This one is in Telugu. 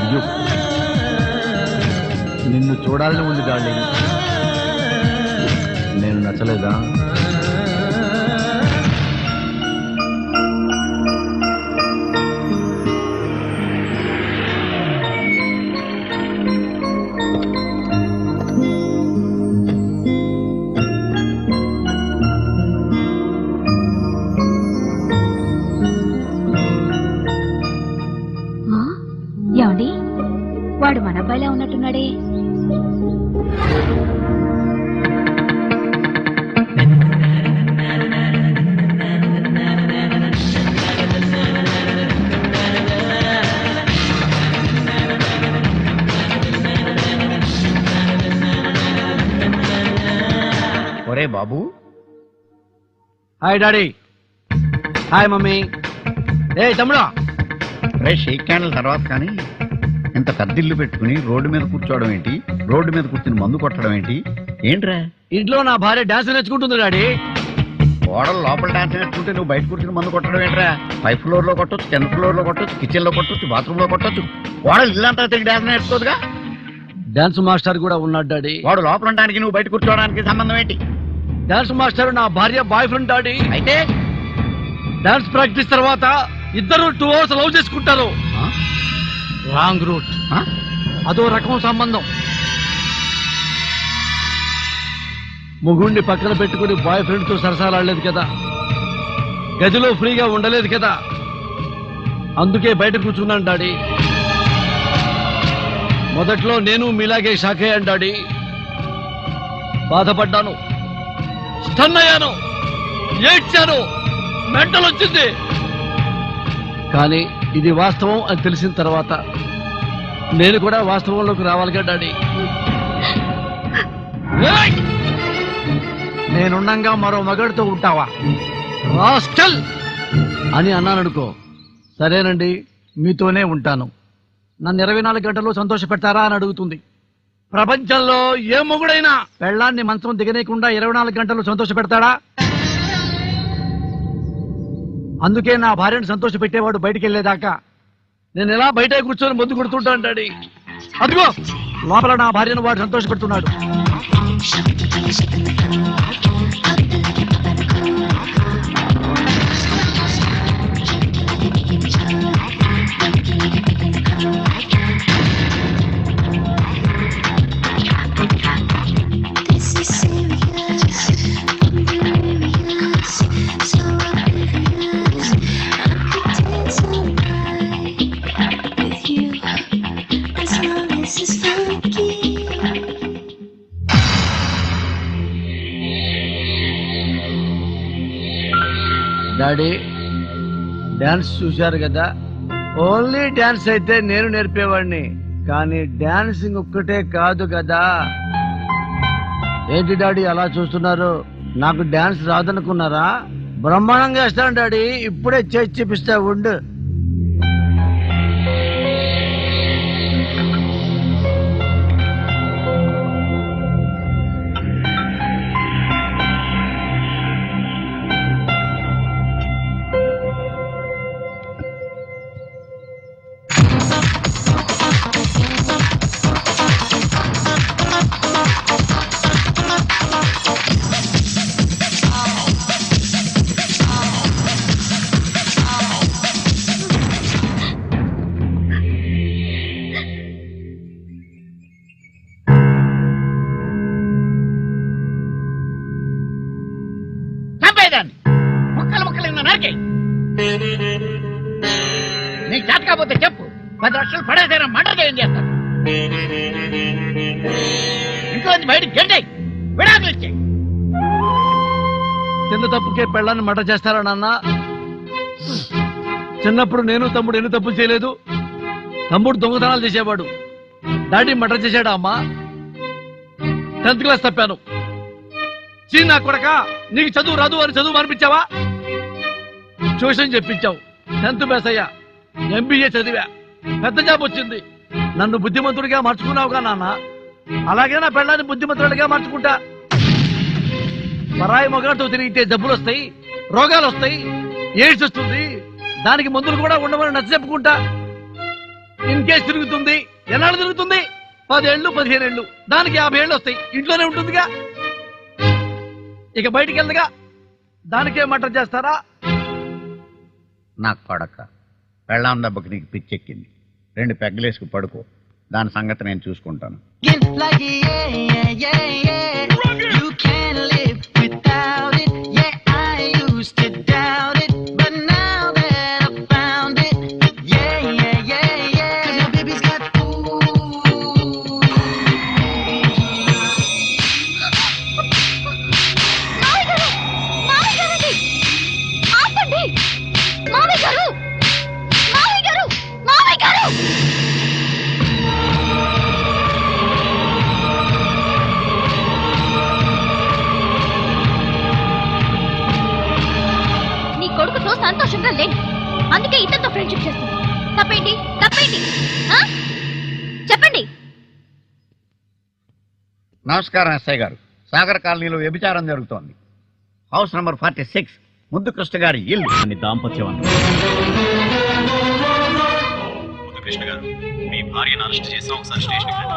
అయ్యో, నిన్ను చూడాలని ఉంది డార్లింగ్. నేను నచ్చలేదా? ఏమండి, వాడు మన అబ్బాయిలా ఉన్నట్టున్నాడే. ఒరే బాబు. Hi daddy. Hi mummy. ఏ తమ్ముడా. రే షేక్ క్యాండిల్ తర్వాత కానీ ఇంత పెద్దిల్లు పెట్టుకుని రోడ్డు మీద కూర్చోవడం ఏంటి? రోడ్డు మీద కూర్చుని మందు కొట్టడం ఏంటి? ఏంట్రా? ఇంట్లో నా భార్య డాన్స్ నేర్చుకుంటుంది డాడీ. ఓడలు లోపల డాన్స్ నేర్చుకుంటే నువ్వు బయట కూర్చుని మందు కొట్టడం ఏంట్రా? 5th floor లో కొట్టొచ్చు, 10th floor లో కొట్టొచ్చు, కిచెన్ లో కొట్టొచ్చు, బాత్రూమ్ లో కొట్టొచ్చు. ఓడలు ఇల్లంతా తిరిగి డాన్స్ నేర్చుకోదుగా. డాన్స్ మాస్టర్ కూడా ఉన్నాడు డాడీ. వాడు లోపల ఉండడానికి నువ్వు బయట కూర్చోవడానికి సంబంధం ఏంటి? డాన్స్ మాస్టర్ నా భార్య బాయ్ ఫ్రెండ్ డాడీ. అయితే డాన్స్ ప్రాక్టీస్ తర్వాత ఇద్దరు 2 hours లవ్ చేసుకుంటారు. Wrong route. అదో రకం సంబంధం. ముగుణ్ణి పక్కన పెట్టుకుని బాయ్ ఫ్రెండ్ తో సరసాలాడలేదు కదా, గదిలో ఫ్రీగా ఉండలేదు కదా, అందుకే బయట కూర్చున్నాను డాడీ. మొదట్లో నేను మీలాగే షాక్ అయ్యాను డాడీ. బాధపడ్డాను, స్టన్ అయ్యాను, ఏడ్చాను, మెంటల్ వచ్చింది. కానీ ఇది వాస్తవం అని తెలిసిన తర్వాత నేను కూడా వాస్తవంలోకి రావాలిగా డాడీ. నేనుండంగా మరో మగాడితో ఉంటావా రాస్కల్ అని అన్నాననుకో, సరేనండి మీతోనే ఉంటాను, నన్ను 24 గంటలు సంతోష పెడతారా అని అడుగుతుంది. ప్రపంచంలో ఏ మొగుడైనా పెళ్ళాన్ని మంచం దిగనేయకుండా 24 గంటలు సంతోష పెడతాడా? అందుకే నా భార్యను సంతోష పెట్టేవాడు బయటికి వెళ్ళేదాకా నేను ఎలా బయట కూర్చొని ముందు కొడుతుంటాను డాడీ. అదిగో లోపల నా భార్యను వాడు సంతోష పెడుతున్నాడు. డాడీ డాన్స్ చూశారు కదా, ఓన్లీ డాన్స్ అయితే నేను నేర్పేవాడిని, కానీ డాన్సింగ్ ఒక్కటే కాదు కదా. ఏంటి డాడీ అలా చూస్తున్నారు? నాకు డాన్స్ రాదనుకున్నారా? బ్రహ్మాండంగా వేస్తాను డాడీ, ఇప్పుడే చేసి చూపిస్తా ఉండు. నీకు చేత కాకపోతే చెప్పు, 10 లక్షలు పడేసైనా మర్డర్ ఏం చేస్తాను. ఇంట్లో బయటకు గంటే విడాకులు ఇచ్చాయి. చిన్న తప్పుకే పెళ్ళాన్ని మర్డర్ చేస్తారా నాన్న? చిన్నప్పుడు నేను తమ్ముడు ఎన్ని తప్పులు చేయలేదు. తమ్ముడు దొంగతనాలు చేసేవాడు, డాడీ మర్డర్ చేశాడా అమ్మా? 10th class తప్పాను. చిన్న కొడక నీకు చదువు రాదు అని చదువు అనిపించావా? ట్యూషన్ చెప్పించావు, 10th పాస్ అయ్యా, MBA చదివా, పెద్ద జాబ్ వచ్చింది. నన్ను బుద్ధిమంతుడిగా మార్చుకున్నావుగా నాన్న, అలాగే నా పెళ్ళాన్ని బుద్ధిమంతుడిగా మార్చుకుంటా. పరాయి మొగాడితో తిరిగితే జబ్బులు వస్తాయి, రోగాలు వస్తాయి, ఎయిడ్స్ వస్తుంది, దానికి మందులు కూడా ఉండమని నచ్చ చెప్పుకుంటా. ఇన్ కేసు తిరుగుతుంది. ఎన్నాళ్ళు తిరుగుతుంది? 10 ఏళ్ళు 15 ఏళ్ళు. దానికి 50 ఏళ్ళు వస్తాయి. ఇంట్లోనే ఉంటుందిగా, ఇక బయటికి వెళ్దగా. దానికే మటర్ చేస్తారా? నా కొడక, పెళ్ళాం దెబ్బకి నీకు పిచ్చెక్కింది. 2 పెగ్గలేసుకు పడుకో, దాని సంగతి నేను చూసుకుంటాను. Like yeah, yeah, yeah, yeah. You can't live without it. Yeah, I used to doubt it, but now that I found it, yeah, yeah, yeah, yeah. 'Cause my baby's got నీ కొడుకుతో సంతోషంగా లేదు, అందుకే ఇతనితో ఫ్రెండ్షిప్ చేస్తుంది. తప్పేంటి? తప్పేంటి? ఆ? చెప్పండి. నమస్కారం ఎస్ఐ గారు. సాగర్ కాలనీలో వ్యభిచారం జరుగుతోంది. హౌస్ నంబర్ 46, ముద్దు కృష్ణ గారి ఇల్లు. అని దాంపత్యం అంటారు. ముద్దు కృష్ణ గారు, మీ భార్యను అరెస్ట్ చేసాం ఒకసారి స్టేషన్కి రండి.